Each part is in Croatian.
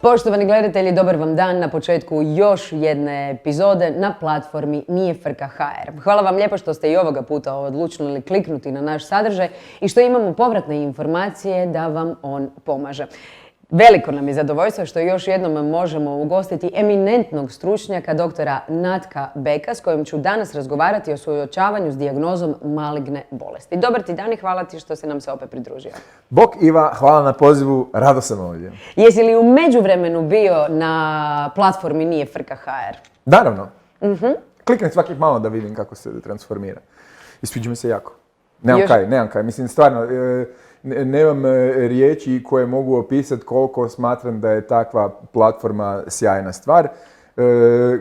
Poštovani gledatelji, dobar vam dan na početku još jedne epizode na platformi Nije frka HR. Hvala vam lijepo što ste i ovoga puta odlučili kliknuti na naš sadržaj i što imamo povratne informacije da vam on pomaže. Veliko nam je zadovoljstvo što još jednom možemo ugostiti eminentnog stručnjaka, doktora Natka Beka, s kojim ću danas razgovarati o suočavanju s dijagnozom maligne bolesti. Dobar ti dan i hvala ti što si nam se opet pridružio. Bok Iva, hvala na pozivu, rado sam ovdje. Jesi li u međuvremenu bio na platformi Nije frka HR? Naravno. Kliknem svaki malo da vidim kako se transformira. I sviđa mi se jako. Nemam kaj. Mislim, stvarno, nemam riječi koje mogu opisati koliko smatram da je takva platforma sjajna stvar.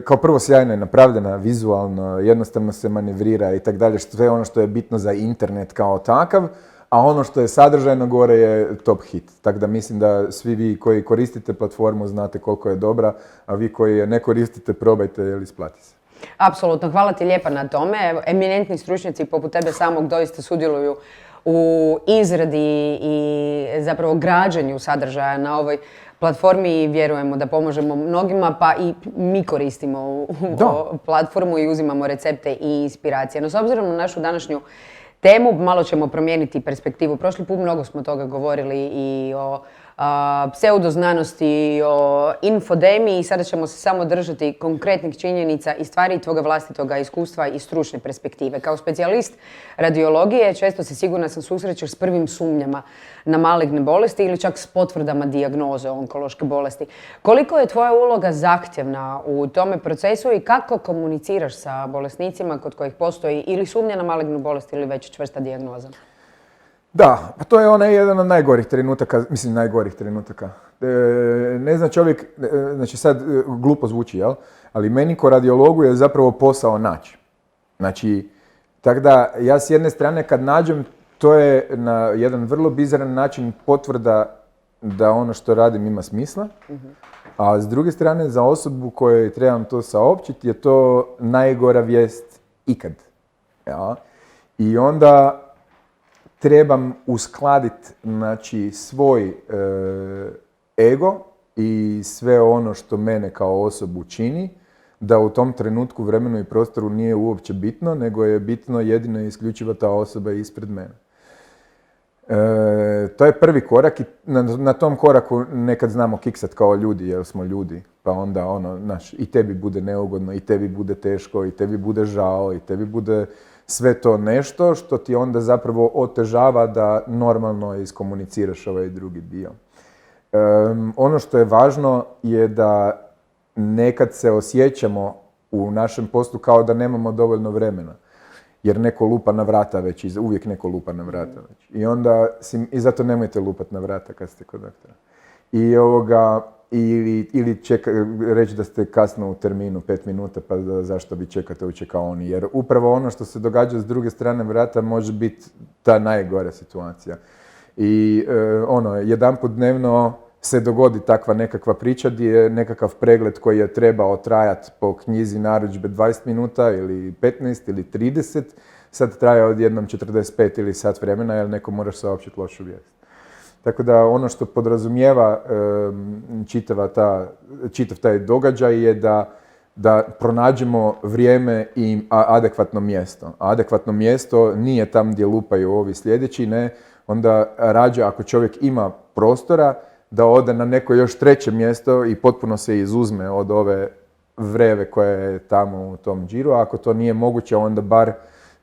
Kao prvo, sjajno je napravljena, vizualno, jednostavno se manevrira i tako dalje, sve ono što je bitno za internet kao takav, a ono što je sadržajno gore je top hit. Tako da mislim da svi vi koji koristite platformu znate koliko je dobra, a vi koji je ne koristite probajte jer isplati se. Apsolutno, hvala ti lijepa na tome. Evo, eminentni stručnjaci poput tebe samog doista sudjeluju u izradi i zapravo građenju sadržaja na ovoj platformi i vjerujemo da pomožemo mnogima, pa i mi koristimo platformu i uzimamo recepte i inspiracije. No, s obzirom na našu današnju temu, malo ćemo promijeniti perspektivu. Prošli put mnogo smo toga govorili i o pseudoznanosti, o infodemiji i sada ćemo se samo držati konkretnih činjenica i stvari tvoga vlastitoga iskustva i stručne perspektive. Kao specijalist radiologije često se, sigurna sam, susrećeš s prvim sumnjama na maligne bolesti ili čak s potvrdama dijagnoze onkološke bolesti. Koliko je tvoja uloga zahtjevna u tome procesu i kako komuniciraš sa bolesnicima kod kojih postoji ili sumnja na malignu bolest ili već čvrsta dijagnoza? Da, pa to je onaj jedan od najgorih trenutaka. Ne zna čovjek, znači sad glupo zvuči, jel? Ali meni ko radiologu je zapravo posao naći. Znači, tako da ja s jedne strane kad nađem, to je na jedan vrlo bizaran način potvrda da ono što radim ima smisla, a s druge strane za osobu kojoj trebam to saopćiti je to najgora vijest ikad. Ja? I onda trebam uskladiti, znači, svoj ego i sve ono što mene kao osobu čini, da u tom trenutku, vremenu i prostoru nije uopće bitno, nego je bitno jedino i isključivo ta osoba ispred mene. To je prvi korak i na tom koraku nekad znamo kiksat kao ljudi, jer smo ljudi. Pa onda i tebi bude neugodno, i tebi bude teško, i tebi bude žao, i tebi bude sve to nešto što ti onda zapravo otežava da normalno iskomuniciraš ovaj drugi dio. Ono što je važno je da nekad se osjećamo u našem poslu kao da nemamo dovoljno vremena. Jer neko lupa na vrata već, uvijek neko lupa na vrata već. I zato nemojte lupati na vrata kad ste kod doktora. Ili reći da ste kasno u terminu 5 minuta, pa zašto vi čekate u čekaoni. Jer upravo ono što se događa s druge strane vrata može biti ta najgora situacija. I jedanput dnevno se dogodi takva nekakva priča gdje je nekakav pregled koji je trebao trajati po knjizi narudžbe 20 minuta ili 15 ili 30, sad traje odjednom 45 ili sat vremena jer neko moraš saopćiti lošu vijest. Tako da ono što podrazumijeva čitav taj događaj je da pronađemo vrijeme i adekvatno mjesto. A adekvatno mjesto nije tam gdje lupaju ovi sljedeći, ne. Onda rađe, ako čovjek ima prostora, da ode na neko još treće mjesto i potpuno se izuzme od ove vreve koja je tamo u tom džiru. A ako to nije moguće, onda bar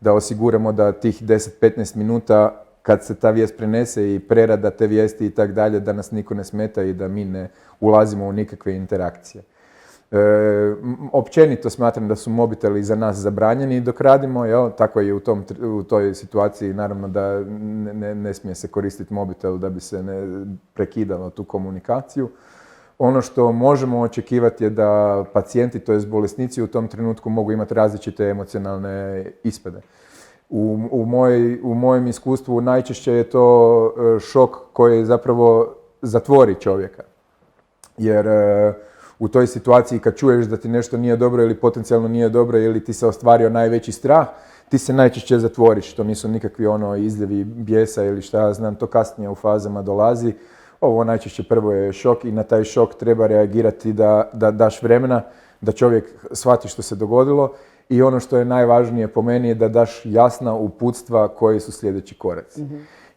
da osiguramo da tih 10-15 minuta kad se ta vijest prenese i prerada te vijesti i tak dalje, da nas niko ne smeta i da mi ne ulazimo u nikakve interakcije. Općenito smatram da su mobiteli za nas zabranjeni dok radimo, jel? Tako je u toj situaciji, naravno da ne smije se koristiti mobitel da bi se ne prekidalo tu komunikaciju. Ono što možemo očekivati je da pacijenti, to jest bolesnici, u tom trenutku mogu imati različite emocionalne ispade. U mojem iskustvu najčešće je to šok koji zapravo zatvori čovjeka. Jer u toj situaciji kad čuješ da ti nešto nije dobro ili potencijalno nije dobro ili ti se ostvario najveći strah, ti se najčešće zatvoriš. To nisu nikakvi izljevi bijesa ili šta ja znam, to kasnije u fazama dolazi. ovo najčešće prvo je šok i na taj šok treba reagirati da daš vremena, da čovjek shvati što se dogodilo i ono što je najvažnije po meni je da daš jasna uputstva koji su sljedeći koraci.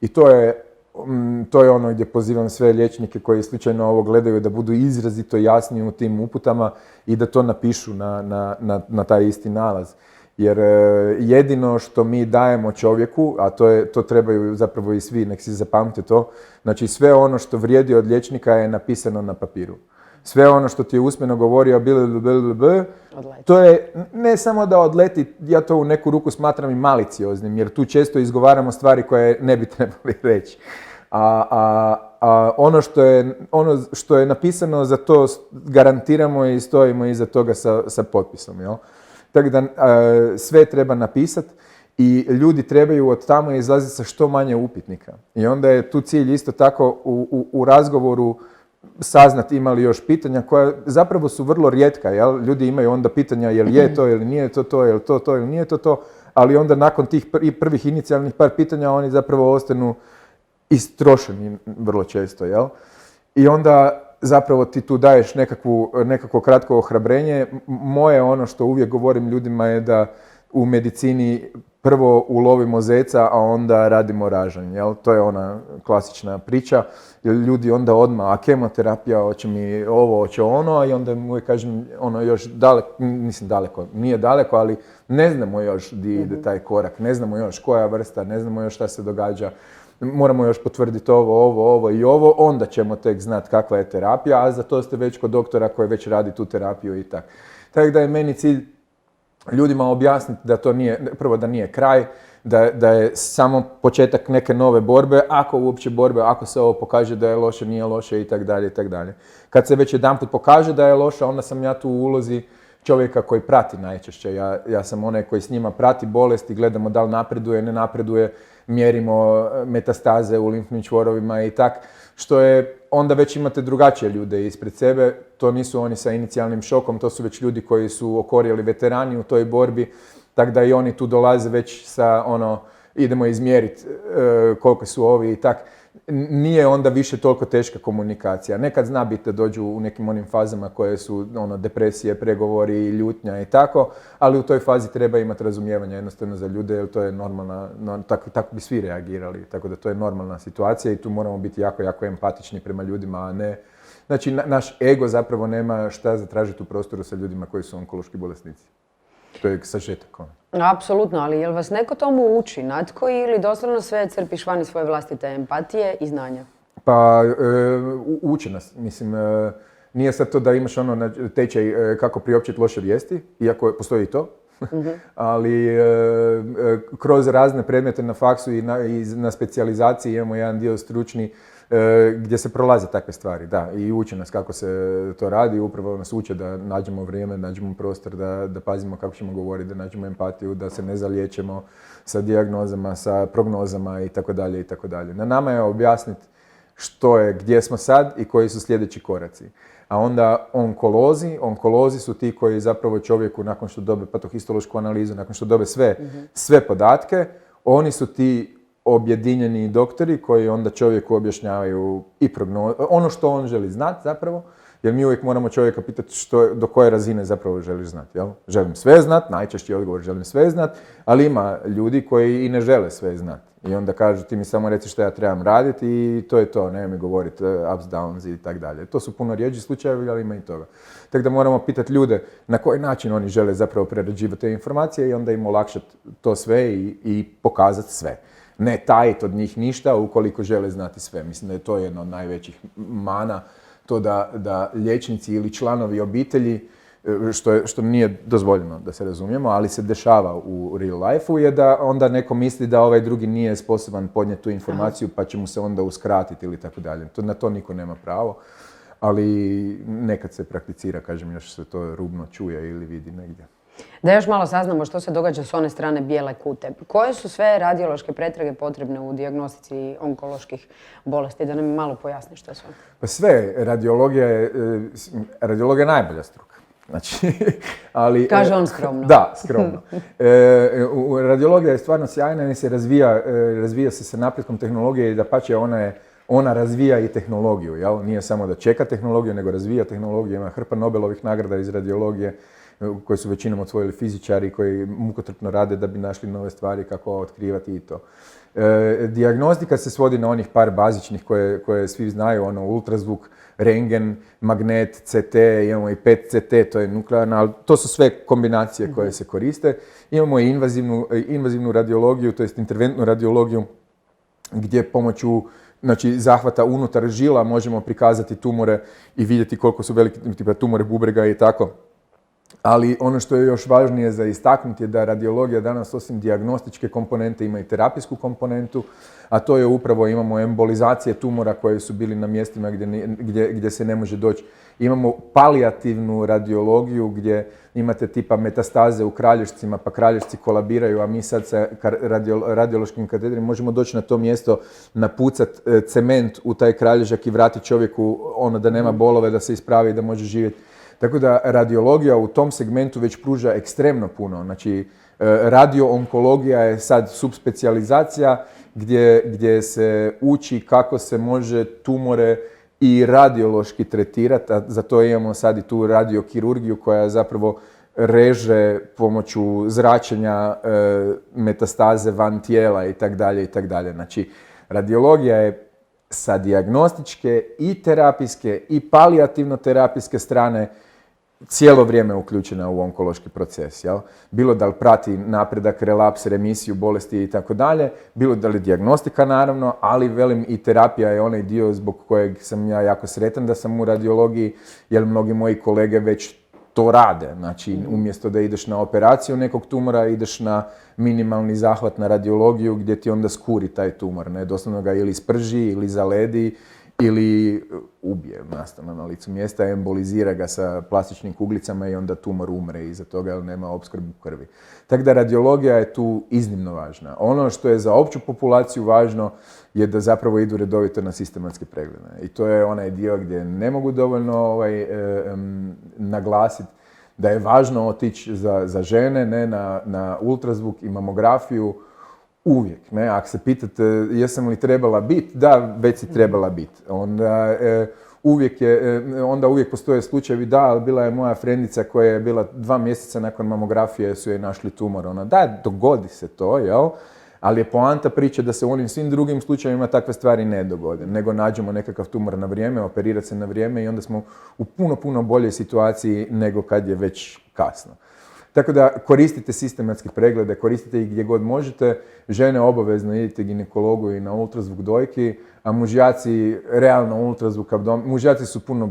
I to je ono gdje pozivam sve liječnike koji slučajno ovo gledaju da budu izrazito jasni u tim uputama i da to napišu na taj isti nalaz. Jer jedino što mi dajemo čovjeku, a to trebaju zapravo i svi, nek si zapamte to, znači sve ono što vrijedi od liječnika je napisano na papiru. Sve ono što ti je usmeno govorio, to je ne samo da odleti, ja to u neku ruku smatram i malicioznim, jer tu često izgovaramo stvari koje ne bi trebali reći. A ono što je napisano, za to garantiramo i stojimo iza toga sa potpisom. Jel? Tako da sve treba napisati i ljudi trebaju od tamo izlaziti sa što manje upitnika. I onda je tu cilj isto tako u razgovoru saznati ima li još pitanja koja zapravo su vrlo rijetka. Jel? Ljudi imaju onda pitanja je li je to ili nije to, je li to ili nije to, ali onda nakon tih prvih inicijalnih par pitanja oni zapravo ostanu istrošeni vrlo često. Jel? I onda zapravo ti tu daješ nekakvo kratko ohrabrenje. Moje ono što uvijek govorim ljudima je da u medicini prvo ulovimo zeca, a onda radimo ražanj. Jel? To je ona klasična priča. Jer ljudi onda odmah, a kemoterapija, hoće mi ovo, hoće ono, i onda uvijek kažem, ono još daleko, nije daleko, ali ne znamo još gdje ide taj korak, ne znamo još koja vrsta, ne znamo još šta se događa. Moramo još potvrditi ovo i ovo, onda ćemo tek znati kakva je terapija, a za to ste već kod doktora koji već radi tu terapiju i tako. Tako da je meni cilj ljudima objasniti da to nije, prvo da nije kraj, da je samo početak neke nove borbe, ako uopće borbe, ako se ovo pokaže da je loše, nije loše i tako dalje i tako dalje. Kad se već jedanput pokaže da je loše, onda sam ja tu u ulozi čovjeka koji prati najčešće. Ja sam onaj koji s njima prati bolesti, gledamo da li napreduje, ne napreduje, mjerimo metastaze u limfnim čvorovima i tak, što je, onda već imate drugačije ljude ispred sebe, to nisu oni sa inicijalnim šokom, to su već ljudi koji su okorjeli veterani u toj borbi, tako da i oni tu dolaze već sa idemo izmjeriti koliko su ovi i tak. Nije onda više toliko teška komunikacija. Nekad zna biti da dođu u nekim onim fazama koje su depresije, pregovori, ljutnja i tako, ali u toj fazi treba imati razumijevanja jednostavno za ljude, jer to je normalna, tako bi svi reagirali, tako da to je normalna situacija i tu moramo biti jako, jako empatični prema ljudima, a ne... Znači, naš ego zapravo nema šta zatražiti u prostoru sa ljudima koji su onkološki bolesnici. To je sažetak. Apsolutno, ali jel vas neko tomu uči, natko, ili doslovno sve crpiš van iz svoje vlastite empatije i znanja? Pa, uči nas. Mislim, nije sad to da imaš tečaj kako priopćiti loše vijesti, iako postoji i to, ali kroz razne predmete na faksu i na specijalizaciji imamo jedan dio stručni gdje se prolaze takve stvari, da, i uče nas kako se to radi, upravo nas uče da nađemo vrijeme, nađemo prostor, da pazimo kako ćemo govoriti, da nađemo empatiju, da se ne zaliječemo sa dijagnozama, sa prognozama i tako dalje i tako dalje. Na nama je objasniti što je, gdje smo sad i koji su sljedeći koraci. A onda onkolozi su ti koji zapravo čovjeku nakon što dobe patohistološku analizu, nakon što dobe sve podatke, oni su ti objedinjeni doktori koji onda čovjeku objašnjavaju i prognoze, ono što on želi znati zapravo, jer mi uvijek moramo čovjeka pitati do koje razine zapravo želiš znati. Jel? Želim sve znati, najčešći odgovor želim sve znati, ali ima ljudi koji i ne žele sve znati. I onda kažu ti mi samo reci što ja trebam raditi i to je to, ne mi govoriti ups, downs i tako dalje. To su puno rijeđi slučajevi, ali ima i toga. Tako da moramo pitati ljude na koji način oni žele zapravo prerađivati te informacije i onda im olakšati to sve i pokazati sve. Ne tajiti od njih ništa ukoliko žele znati sve. Mislim da je to jedna od najvećih mana, to da liječnici ili članovi obitelji, što nije dozvoljeno da se razumijemo, ali se dešava u real life-u, je da onda neko misli da ovaj drugi nije sposoban podnijeti tu informaciju pa će mu se onda uskratiti ili tako dalje. Na to niko nema pravo, ali nekad se prakticira, kažem, još se to rubno čuje ili vidi negdje. Da još malo saznamo što se događa s one strane bijele kute. Koje su sve radiološke pretrage potrebne u dijagnostici onkoloških bolesti? Da nam malo pojasniš što je sve. Pa sve. Radiologija je najbolja struka. Znači, ali... Kaže on skromno. Da, skromno. Radiologija je stvarno sjajna i se razvija se sa napretkom tehnologije i dapače ona je ona razvija i tehnologiju, jel? Nije samo da čeka tehnologiju, nego razvija tehnologiju. Ima hrpa Nobelovih nagrada iz radiologije, koje su većinom osvojili fizičari koji mukotrpno rade da bi našli nove stvari kako otkrivati i to. Dijagnostika se svodi na onih par bazičnih koje svi znaju, ono ultrazvuk, rentgen, magnet, CT, imamo i PET-CT, to je nuklearna, ali to su sve kombinacije koje se koriste. Imamo i invazivnu radiologiju, to jest interventnu radiologiju, gdje pomoću zahvata unutar žila možemo prikazati tumore i vidjeti koliko su veliki, tipa tumore bubrega i tako. Ali ono što je još važnije za istaknuti je da radiologija danas osim dijagnostičke komponente ima i terapijsku komponentu, a to je upravo imamo embolizacije tumora koje su bili na mjestima gdje se ne može doći. Imamo palijativnu radiologiju gdje imate tipa metastaze u kralježcima, pa kralježci kolabiraju, a mi sad sa radiološkim katedrima možemo doći na to mjesto, napucat cement u taj kralježak i vratiti čovjeku ono da nema bolove, da se ispravi i da može živjeti. Tako da radiologija u tom segmentu već pruža ekstremno puno. Znači, radio-onkologija je sad subspecijalizacija gdje se uči kako se može tumore i radiološki tretirati, a za to imamo sad i tu radiokirurgiju koja zapravo reže pomoću zračenja metastaze van tijela i tak dalje. Znači, radiologija je sa dijagnostičke i terapijske i palijativno-terapijske strane cijelo vrijeme uključena u onkološki proces. Jel? Bilo da li prati napredak, relaps, remisiju, bolesti i tako dalje, bilo da li dijagnostika naravno, ali velim i terapija je onaj dio zbog kojeg sam ja jako sretan da sam u radiologiji, jer mnogi moji kolege već to rade. Znači, umjesto da ideš na operaciju nekog tumora, ideš na minimalni zahvat na radiologiju gdje ti onda skuri taj tumor. Ne? Doslovno ga ili sprži, ili zaledi, ili ubije nastavno na licu mjesta, embolizira ga sa plastičnim kuglicama i onda tumor umre iza toga jer nema opskrbu krvi. Tako da radiologija je tu iznimno važna. Ono što je za opću populaciju važno je da zapravo idu redovito na sistematske preglede. I to je onaj dio gdje ne mogu dovoljno naglasiti da je važno otići za žene na ultrazvuk i mamografiju uvijek. Ne? Ako se pitate jesam li trebala biti, da, već si trebala biti. Onda uvijek postoje slučajevi, da, ali bila je moja frendica koja je bila 2 mjeseca nakon mamografije su joj našli tumor. Ona, da, dogodi se to, jel? Ali je poanta priče da se u onim svim drugim slučajevima takve stvari ne dogode. Nego nađemo nekakav tumor na vrijeme, operirati se na vrijeme i onda smo u puno boljoj situaciji nego kad je već kasno. Tako da koristite sistematske preglede, koristite ih gdje god možete. Žene obavezno idite ginekologu i na ultrazvuk dojki, a mužjaci realno ultrazvuk abdomena. Mužjaci su puno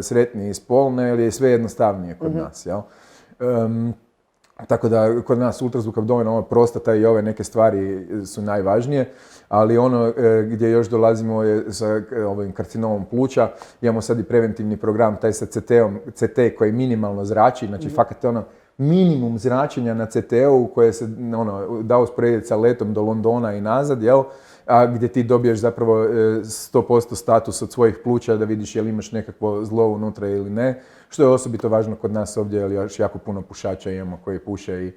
sretniji spolne, jer je sve jednostavnije kod nas. Jel? Tako da kod nas ultrazvuk abdomena, prostata i ove neke stvari su najvažnije, ali ono gdje još dolazimo je sa ovim karcinomom pluća. Imamo sad i preventivni program, taj sa CT koji minimalno zrači, znači fakat ono minimum zračenja na CT-u koje se da usporediti sa letom do Londona i nazad, jel? A gdje ti dobiješ zapravo 100% status od svojih pluća da vidiš je li imaš nekakvo zlo unutra ili ne, što je osobito važno kod nas ovdje, jer još jako puno pušača imamo koji puše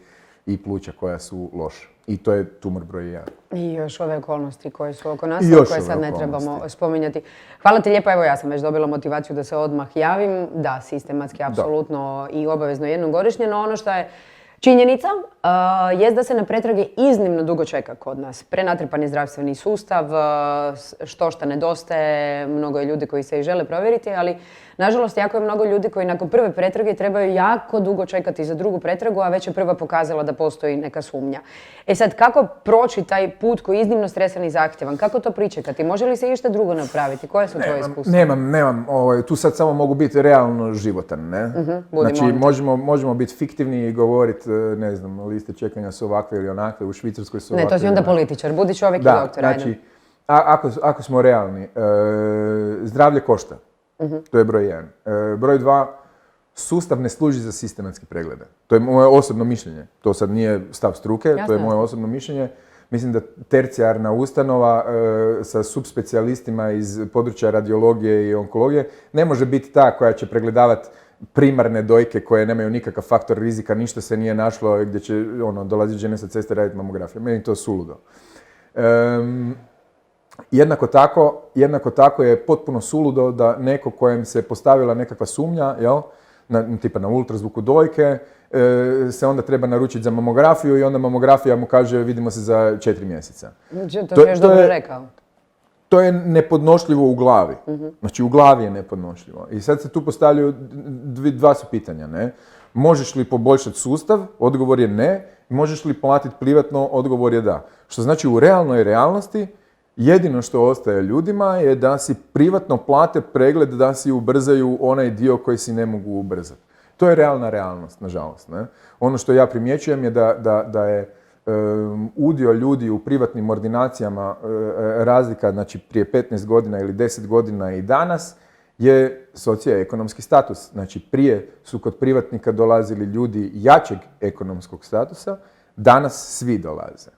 i pluća koja su loša. I to je tumor broj 1. I još ove okolnosti koje su oko nas, koje sad ne trebamo spominjati. Hvala ti lijepo, evo ja sam već dobila motivaciju da se odmah javim. Da, sistematski, apsolutno i obavezno jednom godišnje, no ono što je činjenica jest da se na pretrage iznimno dugo čeka kod nas. Prenatrpan je zdravstveni sustav, što nedostaje, mnogo je ljudi koji se i žele provjeriti, ali nažalost jako je mnogo ljudi koji nakon prve pretrage trebaju jako dugo čekati za drugu pretragu, a već je prva pokazala da postoji neka sumnja. E sad, kako proći taj put koji je iznimno stresan i zahtjevan? Kako to pričekati? Može li se išta drugo napraviti? Koje su tvoje iskustva? Nemam. Tu sad samo mogu biti realno životan, ne? Znači, možemo biti fiktivni i govoriti, ne znam, liste čekanja su ovakve ili onakve, u Švicarskoj su ovakve. Ne, to si onda političar, budi čovjek i doktor. Da, znači, ako smo realni, zdravlje košta. To je broj 1. Broj 2, sustav ne služi za sistematske preglede. To je moje osobno mišljenje. To sad nije stav struke, to je moje osobno mišljenje. Mislim da tercijarna ustanova sa subspecijalistima iz područja radiologije i onkologije ne može biti ta koja će pregledavati primarne dojke koje nemaju nikakav faktor rizika, ništa se nije našlo gdje će dolaziti žene sa ceste raditi mamografiju. Meni to suludo. Jednako tako je potpuno suludo da neko kojem se postavila nekakva sumnja, jel, tipa na ultrazvuku dojke, se onda treba naručiti za mamografiju i onda mamografija mu kaže vidimo se za 4 mjeseca. To je još dobro rekao. To je nepodnošljivo u glavi. Znači u glavi je nepodnošljivo. I sad se tu postavljaju dva su pitanja, ne? Možeš li poboljšati sustav? Odgovor je ne. Možeš li platiti privatno? Odgovor je da. Što znači u realnoj realnosti jedino što ostaje ljudima je da si privatno plate pregled, da si ubrzaju onaj dio koji si ne mogu ubrzati. To je realna realnost, nažalost. Ne? Ono što ja primjećujem je da je udio ljudi u privatnim ordinacijama razlika, znači prije 15 godina ili 10 godina i danas, je socioekonomski status. Znači prije su kod privatnika dolazili ljudi jačeg ekonomskog statusa, danas svi dolaze.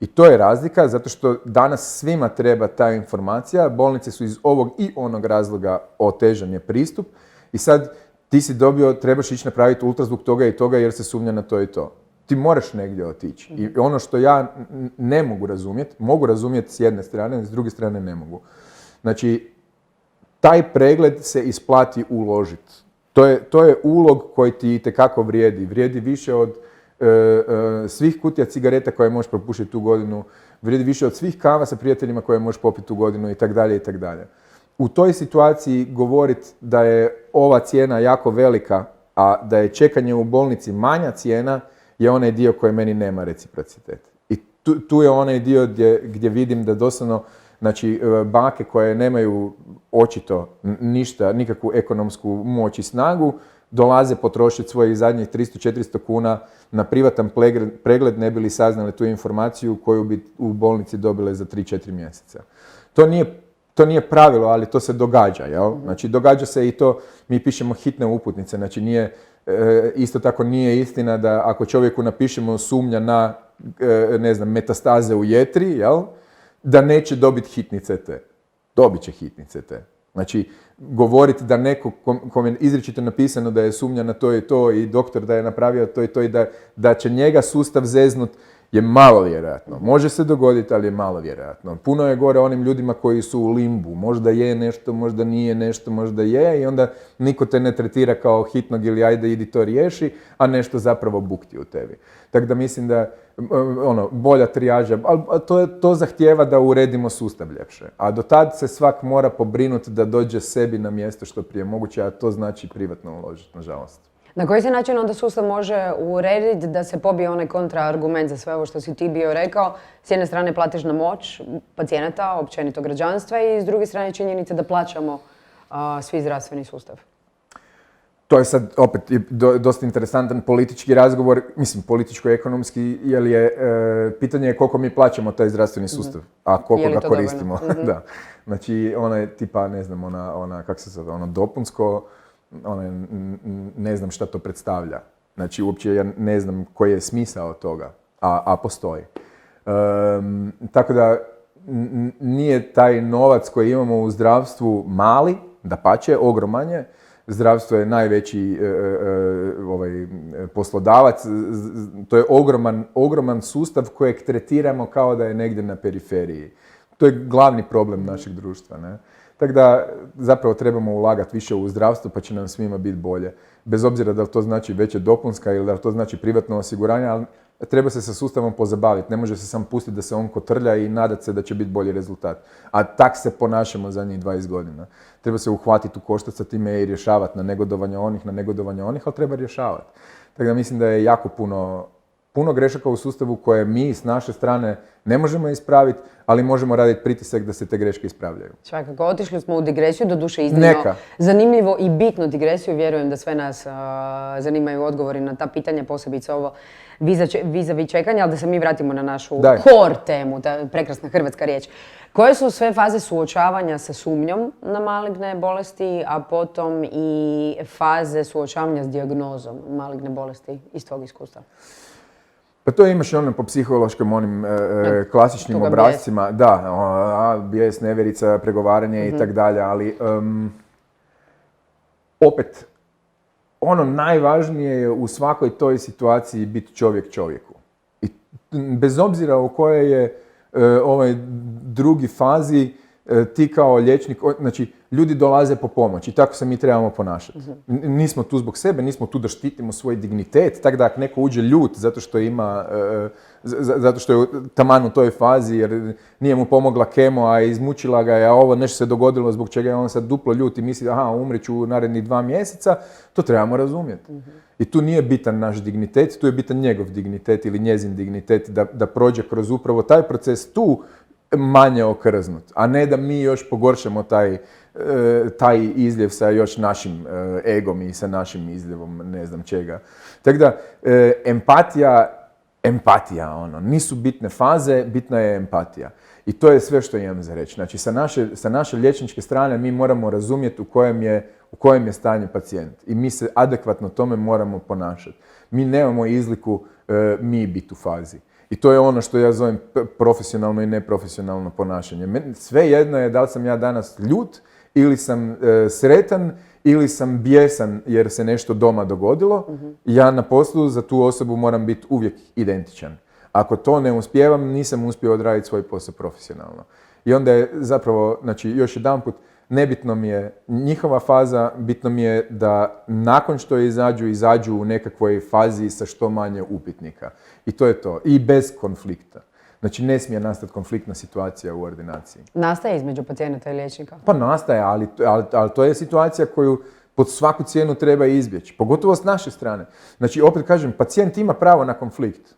I to je razlika, zato što danas svima treba ta informacija, bolnice su iz ovog i onog razloga otežan je pristup i sad ti si dobio, trebaš ići napraviti ultrazvuk toga i toga jer se sumnja na to i to. Ti moraš negdje otići. I ono što ja ne mogu razumjeti s jedne strane, s druge strane ne mogu. Znači, taj pregled se isplati uložiti. To je ulog koji ti itekako vrijedi. Vrijedi više od svih kutija cigareta koje možeš propušiti tu godinu, vrijedi više od svih kava sa prijateljima koje možeš popiti tu godinu i tak dalje i tak dalje. U toj situaciji govoriti da je ova cijena jako velika, a da je čekanje u bolnici manja cijena, je onaj dio koji meni nema reciprocitet. I tu je onaj dio gdje vidim da doslovno, znači, bake koje nemaju očito ništa, nikakvu ekonomsku moć i snagu, dolaze potrošiti svojih zadnjih 300-400 kuna na privatan pregled ne bi li saznali tu informaciju koju bi u bolnici dobile za 3-4 mjeseca. To nije pravilo, ali to se događa, jel? Znači, događa se i to, mi pišemo hitne uputnice, znači isto tako nije istina da ako čovjeku napišemo sumnja na, metastaze u jetri, jel? Da neće dobiti hitni CT. Dobit će hitni CT. Znači, govoriti da neko kome je izričito napisano da je sumnja na to i to i doktor da je napravio to i to i da će njega sustav zeznut je malo vjerojatno. Može se dogoditi, ali je malo vjerojatno. Puno je gore onim ljudima koji su u limbu. Možda je nešto, možda nije nešto, možda je i onda niko te ne tretira kao hitnog ili ajde idi to riješi, a nešto zapravo bukti u tebi. Tako da mislim da bolja trijaža, ali to zahtijeva da uredimo sustav ljepše. A do tad se svak mora pobrinuti da dođe sebi na mjesto što prije moguće, a to znači privatno uložiti, nažalost. Na koji se način onda sustav može urediti da se pobije onaj kontraargument za sve ovo što si ti bio rekao? S jedne strane platežna moć pacijenata, općenito građanstva i s druge strane činjenica da plaćamo svi zdravstveni sustav. To je sad opet dosta interesantan politički razgovor, mislim političko-ekonomski, jer je pitanje je koliko mi plaćamo taj zdravstveni sustav, a koliko ga koristimo. Da. Znači, ona je tipa, ne znam, ona kako se zove, dopunsko, ne znam šta to predstavlja. Znači, uopće ja ne znam koji je smisao toga, a postoji. Tako da, nije taj novac koji imamo u zdravstvu mali, dapače, ogroman je. Zdravstvo je najveći poslodavac. To je ogroman sustav kojeg tretiramo kao da je negdje na periferiji. To je glavni problem našeg društva. Ne? Tako da zapravo trebamo ulagati više u zdravstvo pa će nam svima biti bolje. Bez obzira da li to znači veće dopunska ili da li to znači privatno osiguranje, ali treba se sa sustavom pozabaviti. Ne može se sam pustiti da se on kotrlja i nadati se da će biti bolji rezultat. A tak se ponašamo zadnjih 20 godina. Treba se uhvatiti u koštac sa time i rješavati na negodovanje onih, ali treba rješavati. Tako da mislim da je jako puno grešaka u sustavu koje mi s naše strane ne možemo ispraviti, ali možemo raditi pritisak da se te greške ispravljaju. Svakako, otišli smo u digresiju, doduše iznimno zanimljivo i bitnu digresiju. Vjerujem da sve nas zanimaju odgovori na ta pitanja, posebice ovo vizavi čekanja, ali da se mi vratimo na našu core temu, ta prekrasna hrvatska riječ. Koje su sve faze suočavanja sa sumnjom na maligne bolesti, a potom i faze suočavanja s dijagnozom maligne bolesti iz tvog iskustva? Pa to imaš po psihološkim klasičnim obrascima, bijes, nevjerica, pregovaranje i tak dalje, ali opet, najvažnije je u svakoj toj situaciji biti čovjek čovjeku. I bez obzira u kojoj je ovaj drugi fazi ti kao liječnik, znači ljudi dolaze po pomoć i tako se mi trebamo ponašati. Nismo tu zbog sebe, nismo tu da štitimo svoj dignitet, tako da ako neko uđe ljut zato što zato što je taman u toj fazi jer nije mu pomogla kemo, a izmučila ga je, a ovo nešto se dogodilo zbog čega je on sad duplo ljut i misli aha, umriću u narednih 2 mjeseca, to trebamo razumjeti. I tu nije bitan naš dignitet, tu je bitan njegov dignitet ili njezin dignitet da prođe kroz upravo taj proces tu manje okrznut, a ne da mi još pogoršamo taj izljev sa još našim egom i sa našim izljevom ne znam čega. Tako da, empatija, nisu bitne faze, bitna je empatija. I to je sve što imam za reći. Znači, sa naše liječničke strane mi moramo razumjeti u kojem je stanje pacijent. I mi se adekvatno tome moramo ponašati. Mi nemamo izliku mi biti u fazi. I to je ono što ja zovem profesionalno i neprofesionalno ponašanje. Sve jedno je da li sam ja danas ljut, ili sam sretan, ili sam bijesan jer se nešto doma dogodilo. Ja na poslu za tu osobu moram biti uvijek identičan. Ako to ne uspijevam, nisam uspio odraditi svoj posao profesionalno. I onda je zapravo, znači još jedanput, nebitno mi je njihova faza, bitno mi je da nakon što izađu u nekakvoj fazi sa što manje upitnika. I to je to. I bez konflikta. Znači ne smije nastati konfliktna situacija u ordinaciji. Nastaje između pacijenata i liječnika? Pa nastaje, ali to je situacija koju pod svaku cijenu treba izbjeći. Pogotovo s naše strane. Znači opet kažem, pacijent ima pravo na konflikt.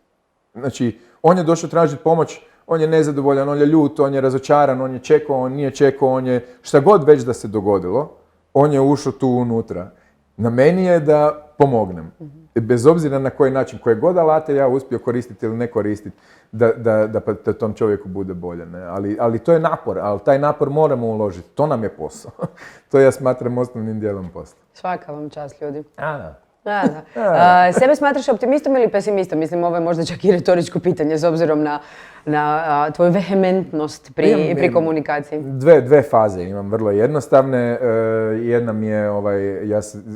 Znači on je došao tražiti pomoć, on je nezadovoljan, on je ljut, on je razočaran, on je čekao, on nije čekao, on je šta god već da se dogodilo, on je ušao tu unutra. Na meni je da pomognem. Bez obzira na koji način, koje god alate ja uspio koristiti ili ne koristiti, da tom čovjeku bude bolje. Ne? Ali to je napor, ali taj napor moramo uložiti. To nam je posao. To ja smatram osnovnim dijelom posla. Svaka vam čast, ljudi. Da. Da. Sebe smatraš optimistom ili pesimistom? Mislim, ovo je možda čak i retoričko pitanje s obzirom na tvoju vehementnost pri komunikaciji. Dve faze imam vrlo jednostavne. Jedna mi je,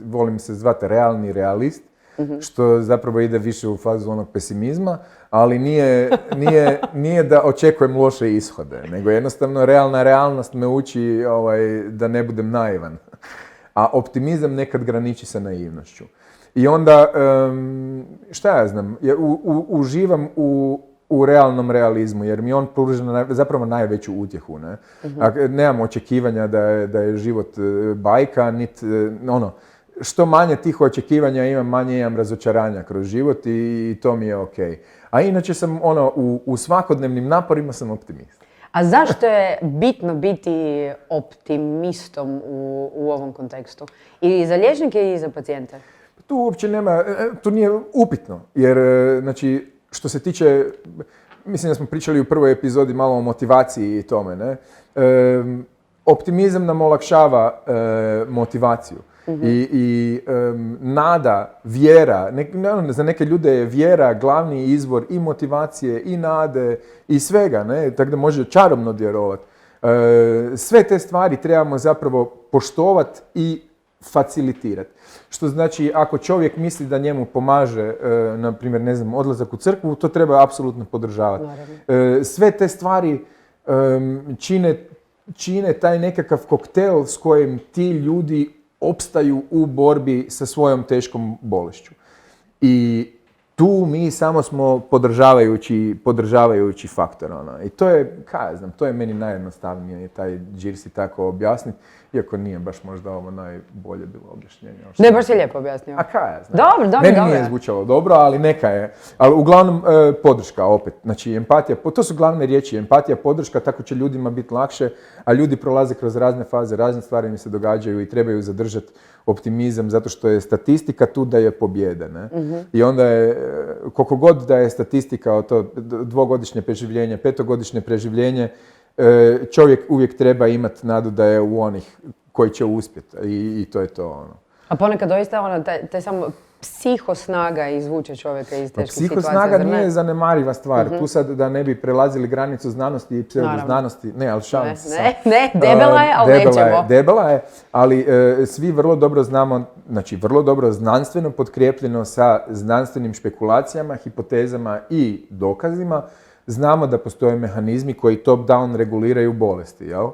volim se zvati realni realist, što zapravo ide više u fazu onog pesimizma, ali nije da očekujem loše ishode, nego jednostavno realna realnost me uči da ne budem naivan. A optimizam nekad graniči sa naivnošću. I onda, šta ja znam, uživam u realnom realizmu, jer mi on pruža zapravo najveću utjehu. Ne? Nemam očekivanja da je život bajka, što manje tih očekivanja imam, manje imam razočaranja kroz život i to mi je okej. A inače sam, u svakodnevnim naporima sam optimist. A zašto je bitno biti optimistom u ovom kontekstu? I za liječnike i za pacijente? Tu uopće nema, to nije upitno, jer znači, što se tiče, mislim da smo pričali u prvoj epizodi malo o motivaciji i tome, ne? Optimizam nam olakšava motivaciju. I nada, vjera, za neke ljude je vjera glavni izvor i motivacije, i nade, i svega, ne? Tako da može čarobno djelovati. Sve te stvari trebamo zapravo poštovati i facilitirati. Što znači, ako čovjek misli da njemu pomaže, na primjer, ne znam, odlazak u crkvu, to treba apsolutno podržavati. Sve te stvari čine taj nekakav koktel s kojim ti ljudi opstaju u borbi sa svojom teškom bolešću. I tu mi samo smo podržavajući faktor. I to je, to je meni najjednostavnije taj Džirsi tako objasniti, iako nije baš možda ovo najbolje bilo objašnjenje. Ne, baš si lijepo objasnio. Dobro. Meni nije zvučalo dobro, ali neka je. Ali uglavnom podrška opet. Znači empatija, to su glavne riječi. Empatija, podrška, tako će ljudima biti lakše, a ljudi prolaze kroz razne faze, razne stvari mi se događaju i trebaju zadržati optimizam zato što je statistika tu da je pobjede. Ne? I onda je, koliko god da je statistika to 2-godišnje preživljenje, 5-godišnje preživljenje, čovjek uvijek treba imati nadu da je u onih koji će uspjeti i to je to. A ponekad doista te samo psihosnaga izvuče čovjeka iz teških situacija. Psihosnaga nije zanemariva stvar. Tu sad da ne bi prelazili granicu znanosti i pseudoznanosti. Ne, ali šalim se. Ne, debela je, ali nećemo. Debela je, ali svi vrlo dobro znamo, znači vrlo dobro znanstveno potkrepljeno sa znanstvenim špekulacijama, hipotezama i dokazima, znamo da postoje mehanizmi koji top-down reguliraju bolesti, jel?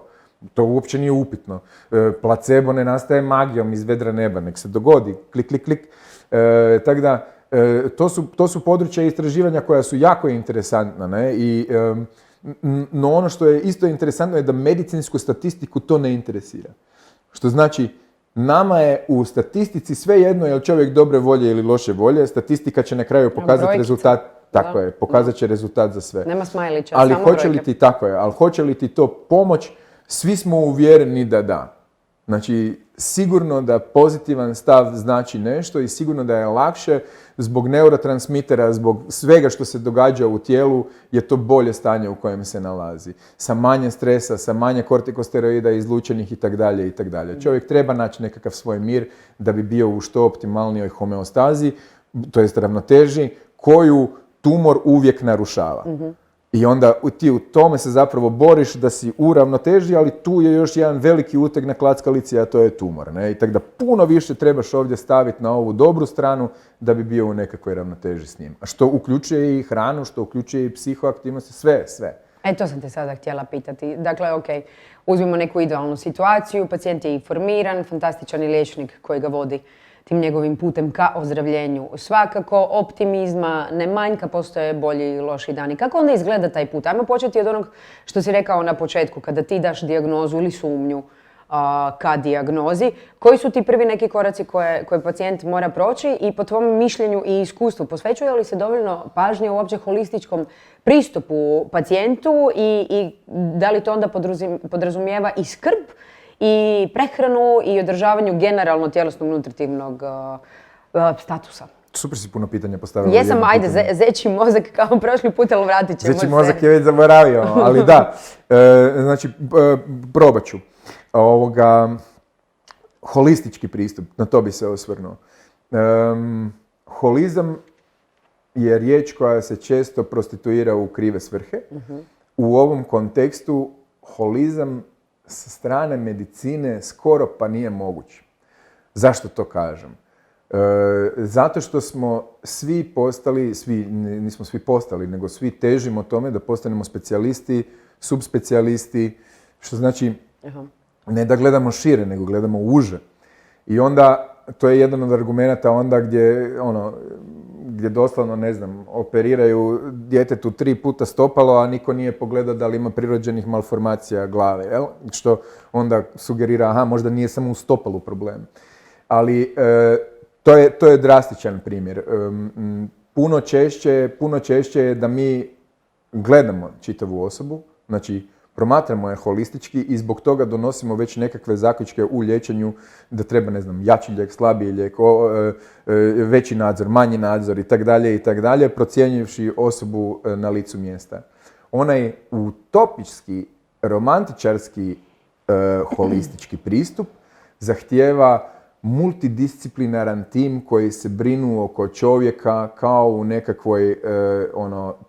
To uopće nije upitno. Placebo ne nastaje magijom iz vedra neba, nek se dogodi, klik, klik, klik. Tako da, to su područja istraživanja koja su jako interesantna, ne? No ono što je isto interesantno je da medicinsku statistiku to ne interesira. Što znači, nama je u statistici sve jedno je li čovjek dobre volje ili loše volje, statistika će na kraju pokazati rezultat, tako je, pokazat će rezultat za sve. Nema smajlića, ali samo hoće li brojke. ti, tako je, ali hoće li ti to pomoć, svi smo uvjereni da da. Znači, sigurno da pozitivan stav znači nešto i sigurno da je lakše zbog neurotransmitera, zbog svega što se događa u tijelu, je to bolje stanje u kojem se nalazi. Sa manje stresa, sa manje kortikosteroida izlučenih itd. itd. Čovjek treba naći nekakav svoj mir da bi bio u što optimalnijoj homeostazi, to jest ravnoteži, koju tumor uvijek narušava. I onda ti u tome se zapravo boriš da si u ravnoteži, ali tu je još jedan veliki uteg na klackalici, a to je tumor. Ne? I tako da puno više trebaš ovdje staviti na ovu dobru stranu da bi bio u nekakvoj ravnoteži s njim. A što uključuje i hranu, što uključuje i psihoaktivnosti, sve. To sam te sada htjela pitati. Dakle, uzmimo neku idealnu situaciju, pacijent je informiran, fantastičan je liječnik koji ga vodi tim njegovim putem ka ozdravljenju. Svakako, optimizma ne manjka, postoje bolji i loši dani. Kako onda izgleda taj put? Ajmo početi od onog što si rekao na početku, kada ti daš dijagnozu ili sumnju ka dijagnozi. Koji su ti prvi neki koraci koje pacijent mora proći i po tvom mišljenju i iskustvu posvećuje li se dovoljno pažnje uopće holističkom pristupu pacijentu i da li to onda podrazumijeva i skrb i prehranu i održavanju generalno tjelesnog nutritivnog statusa? Super si puno pitanja postavila. Jesam, ajde, zeći mozak kao prošli put, ali vratit ćemo se. Zeći mozak je već zaboravio, ali da. Znači, probat ću. Holistički pristup, na to bi se osvrnuo. Holizam je riječ koja se često prostituira u krive svrhe. U ovom kontekstu holizam sa strane medicine skoro pa nije moguć. Zašto to kažem? Zato što smo svi postali, nismo svi postali, nego svi težimo tome da postanemo specijalisti, subspecijalisti, što znači ne da gledamo šire, nego gledamo uže. I onda, to je jedan od argumenata onda gdje doslovno, ne znam, operiraju djetetu 3 puta stopalo, a niko nije pogledao da li ima prirođenih malformacija glave, jel? Što onda sugerira, možda nije samo u stopalu problem. Ali to je drastičan primjer. Puno češće je da mi gledamo čitavu osobu, znači promatramo je holistički i zbog toga donosimo već nekakve zaključke u liječenju da treba, ne znam, jači lijek, slabiji lijek, veći nadzor, manji nadzor i tak dalje, procjenjivši osobu na licu mjesta. Onaj utopički, romantičarski holistički pristup zahtijeva multidisciplinaran tim koji se brinu oko čovjeka kao u nekakvoj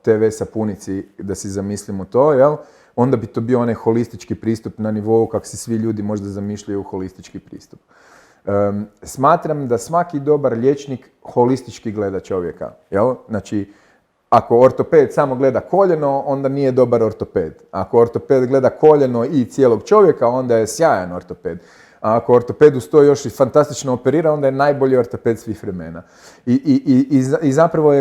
TV sapunici, da si zamislimo to, jel? Onda bi to bio onaj holistički pristup na nivou kako si svi ljudi možda zamišljaju holistički pristup. Smatram da svaki dobar liječnik holistički gleda čovjeka. Jel? Znači, ako ortoped samo gleda koljeno, onda nije dobar ortoped. Ako ortoped gleda koljeno i cijelog čovjeka, onda je sjajan ortoped. A ako ortoped uz to još i fantastično operira, onda je najbolji ortoped svih vremena. I zapravo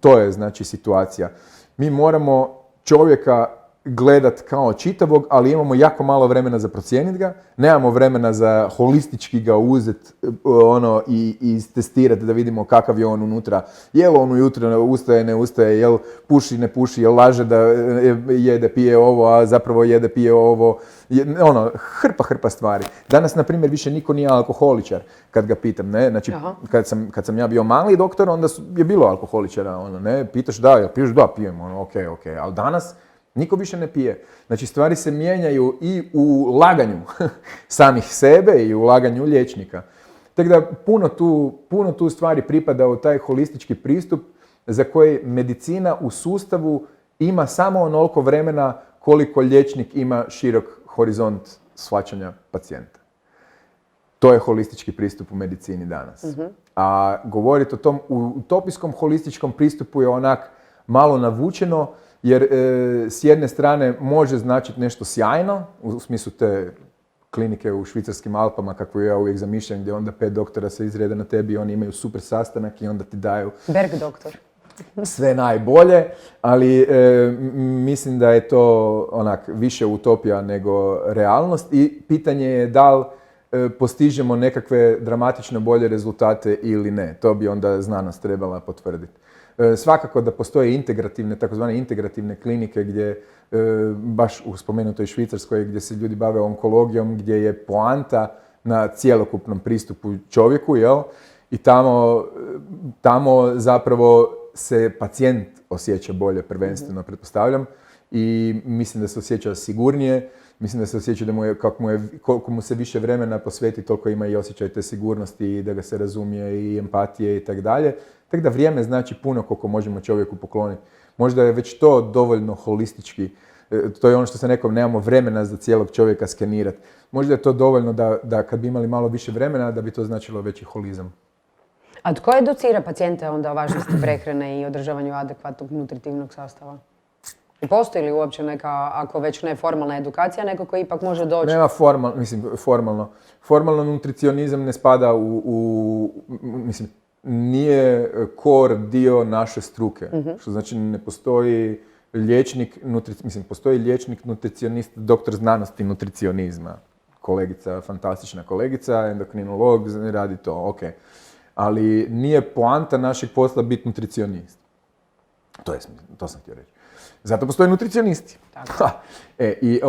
to je znači situacija. Mi moramo čovjeka gledat kao čitavog, ali imamo jako malo vremena za procijeniti ga, nemamo vremena za holistički ga uzeti i istestirati da vidimo kakav je on unutra. Jel on ujutro ustaje, ne ustaje, jel puši, ne puši, jel laže da jede, pije ovo, a zapravo jede, pije ovo. Hrpa stvari. Danas, na primjer, više niko nije alkoholičar, kad ga pitam, ne? Znači, kad sam ja bio mali doktor, onda je bilo alkoholičara, ne? Pitaš da, jel piješ? Da, pijem, ok, ali danas niko više ne pije. Znači, stvari se mijenjaju i u laganju samih sebe i u laganju liječnika. Tako da puno tu stvari pripada u taj holistički pristup za koji medicina u sustavu ima samo onoliko vremena koliko liječnik ima širok horizont shvaćanja pacijenta. To je holistički pristup u medicini danas. A govoriti o tom utopijskom holističkom pristupu je onak malo navučeno, jer s jedne strane može značiti nešto sjajno, u smislu te klinike u švicarskim Alpama, kako ja uvijek zamišljam, gdje onda 5 doktora se izrede na tebi i oni imaju super sastanak i onda ti daju Berg doktor. sve najbolje, ali mislim da je to onak više utopija nego realnost i pitanje je da li postižemo nekakve dramatično bolje rezultate ili ne. To bi onda znanost trebala potvrditi. Svakako da postoje integrativne, takozvane integrativne klinike gdje, baš u spomenutoj Švicarskoj, gdje se ljudi bave onkologijom, gdje je poanta na cjelokupnom pristupu čovjeku, jel? I tamo zapravo se pacijent osjeća bolje, prvenstveno, pretpostavljam, i mislim da se osjeća sigurnije, mislim da se osjeća da koliko mu se više vremena posveti, toliko ima i osjećaj te sigurnosti i da ga se razumije i empatije i tako dalje. Tako da vrijeme znači puno koliko možemo čovjeku pokloniti. Možda je već to dovoljno holistički. To je ono što sam rekao, nemamo vremena za cijelog čovjeka skenirati. Možda je to dovoljno da kad bi imali malo više vremena, da bi to značilo veći holizam. A tko educira pacijente onda o važnosti prehrane i održavanju adekvatnog nutritivnog sastava? I postoji li uopće neka, ako već ne formalna edukacija, neko koji ipak može doći? Nema formalno. Formalno nutricionizam ne spada mislim, nije core dio naše struke. Što znači ne postoji liječnik, postoji liječnik, nutricionist, doktor znanosti nutricionizma. Kolegica, fantastična kolegica, endokrinolog, radi to, ok. Ali nije poanta našeg posla biti nutricionist. To sam htio reći. Zato postoje nutricionisti. I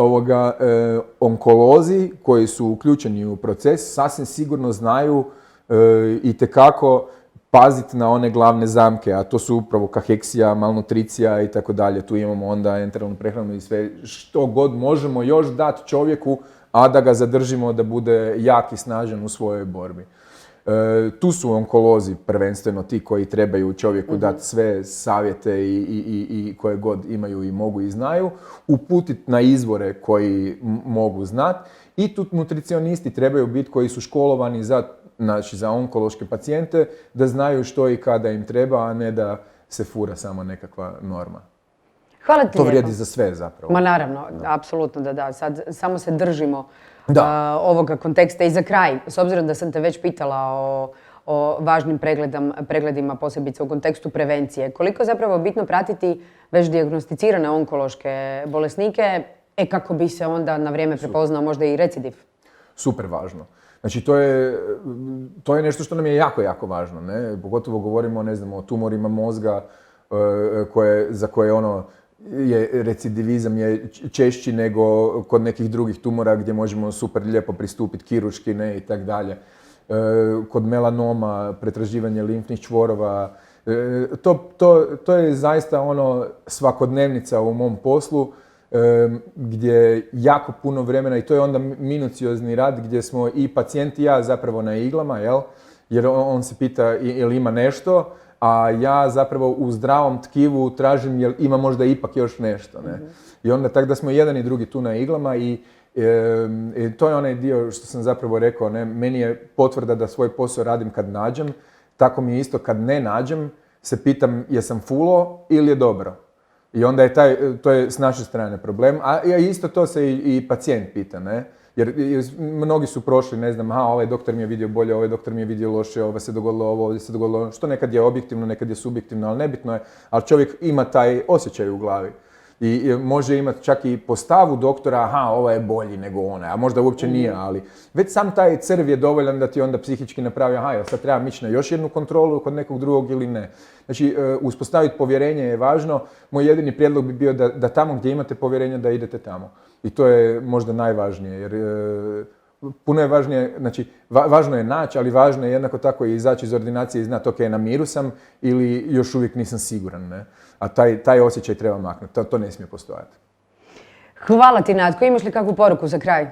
onkolozi koji su uključeni u proces sasvim sigurno znaju itekako paziti na one glavne zamke, a to su upravo kaheksija, malnutricija i tako dalje. Tu imamo onda enteralnu prehranu i sve što god možemo još dati čovjeku, a da ga zadržimo da bude jak i snažan u svojoj borbi. Tu su onkolozi prvenstveno ti koji trebaju čovjeku dati sve savjete i koje god imaju i mogu i znaju, uputiti na izvore koji mogu znati, i tu nutricionisti trebaju biti koji su školovani za onkološke pacijente, da znaju što i kada im treba, a ne da se fura samo nekakva norma. Hvala ti to lijepo. Vrijedi za sve zapravo. Ma naravno, apsolutno da. Sad samo se držimo ovoga konteksta. I za kraj, s obzirom da sam te već pitala o važnim pregledima, posebice u kontekstu prevencije, koliko je zapravo bitno pratiti već dijagnosticirane onkološke bolesnike, kako bi se onda na vrijeme prepoznao možda i recidiv? Super važno. Znači, to je nešto što nam je jako, jako važno. Ne? Pogotovo govorimo, ne znam, o tumorima mozga za koje recidivizam je češći nego kod nekih drugih tumora gdje možemo super lijepo pristupiti kirurški, ne, i tak dalje. Kod melanoma, pretraživanje limfnih čvorova, to je zaista svakodnevnica u mom poslu, gdje je jako puno vremena, i to je onda minuciozni rad gdje smo i pacijent i ja zapravo na iglama, jel? Jer on se pita jel ima nešto, a ja zapravo u zdravom tkivu tražim jel ima možda ipak još nešto. Ne? I onda tako da smo jedan i drugi tu na iglama, i to je onaj dio što sam zapravo rekao, ne? Meni je potvrda da svoj posao radim kad nađem, tako mi je isto kad ne nađem, se pitam jesam fulo ili je dobro. I onda je to je s naše strane problem, a isto to se i pacijent pita, ne? Jer mnogi su prošli, ne znam, ovaj doktor mi je vidio bolje, ovaj doktor mi je vidio loše, ovo se dogodilo ovo, ovdje se dogodilo ono, što nekad je objektivno, nekad je subjektivno, ali nebitno je, ali čovjek ima taj osjećaj u glavi. I može imati čak i po stavu doktora, ovaj je bolji nego onaj, a možda uopće nije, ali već sam taj crv je dovoljan da ti onda psihički napravi, sad treba ići na još jednu kontrolu kod nekog drugog ili ne. Znači, uspostaviti povjerenje je važno. Moj jedini prijedlog bi bio da tamo gdje imate povjerenje da idete tamo. I to je možda najvažnije, jer puno je važnije, znači, važno je naći, ali važno je jednako tako i izaći iz ordinacije i znati, ok, na miru sam ili još uvijek nisam siguran, ne? A taj osjećaj treba maknuti, to ne smije postojati. Hvala ti, Natko. Imaš li kakvu poruku za kraj?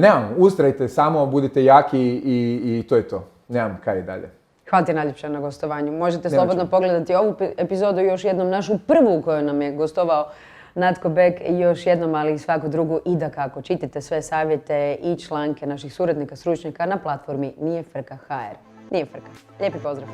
Nemam, ustrajte samo, budite jaki i to je to. Nemam kaj dalje. Hvala ti najljepša na gostovanju. Možete slobodno pogledati ovu epizodu, još jednom našu prvu u kojoj nam je gostovao Natko Bek, još jednom, ali i svaku drugu, i dakako čitajte sve savjete i članke naših suradnika, stručnjaka na platformi Nije Frka HR. Nije Frka. Lijepi pozdrav.